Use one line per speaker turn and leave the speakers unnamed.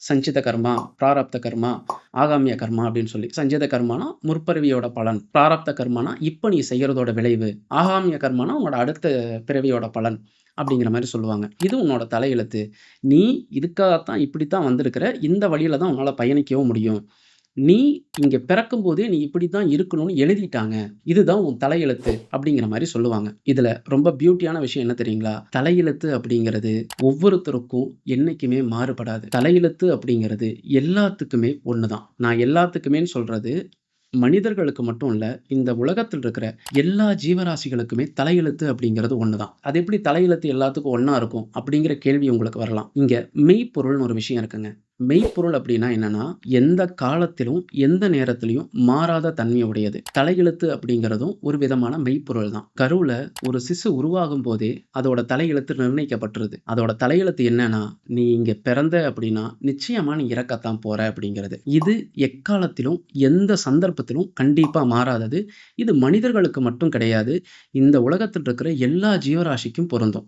சஞ்சித கர்மா, பிராரப்த கர்மா, ஆகாமிய கர்மா அப்படின்னு சொல்லி. சஞ்சித கர்மானா முற்பிறவியோட பலன். பிராரப்த கர்மானா இப்ப நீ செய்யறதோட விளைவு. ஆகாமிய கர்மானா உன்னோட அடுத்த பிறவியோட பலன். அப்படிங்கிற மாரி சொல்லுவாங்க. இது உன்னோட தலையெழுத்து. நீ இதுக்காகத்தான் இப்படித்தான் வந்திருக்கிற. இந்த வழியில தான் உன்னால பயணிக்கவும் முடியும். நீ இங்க பிறக்கும்போதே நீ இப்படித்தான் இருக்கணும்னு எழுதிட்டாங்க. இதுதான் உன் தலையெழுத்து அப்படிங்கிற மாரி சொல்லுவாங்க. இதுல ரொம்ப பியூட்டியான விஷயம் என்ன தெரியுங்களா? தலையெழுத்து அப்படிங்கிறது ஒவ்வொருத்தருக்கும் என்னைக்குமே மாறுபடாது. தலையெழுத்து அப்படிங்கிறது எல்லாத்துக்குமே ஒண்ணுதான். நான் எல்லாத்துக்குமேன்னு சொல்றது மனிதர்களுக்கு மட்டும் இல்ல, இந்த உலகத்தில் இருக்கிற எல்லா ஜீவராசிகளுக்குமே தலையெழுத்து அப்படிங்கிறது ஒண்ணுதான். அது எப்படி தலையெழுத்து எல்லாத்துக்கும் ஒண்ணா இருக்கும்? அப்படிங்கிற கேள்வி உங்களுக்கு வரலாம். இங்க மெய்ப்பொருள்னு ஒரு விஷயம் இருக்குங்க. மெய்ப்பொருள் அப்படின்னா என்னன்னா, எந்த காலத்திலும், எந்த நேரத்திலயும் மாறாத தன்மை உடையது. தலையெழுத்து அப்படிங்கிறதும் ஒரு விதமான மெய்ப்பொருள் தான். கருவுல ஒரு சிசு உருவாகும் போதே அதோட தலையெழுத்து நிர்ணயிக்கப்பட்டுருது. அதோட தலையெழுத்து என்னன்னா, "நீ இங்க பிறந்த அப்படின்னா, நிச்சயமா நீ இறக்கத்தான் போற" அப்படிங்கிறது. இது எக்காலத்திலும், எந்த சந்தர்ப்பத்திலும் கண்டிப்பா மாறாதது. இது மனிதர்களுக்கு மட்டும் கிடையாது. இந்த உலகத்தில் இருக்கிற எல்லா ஜீவராசிக்கும் பொருந்தும்.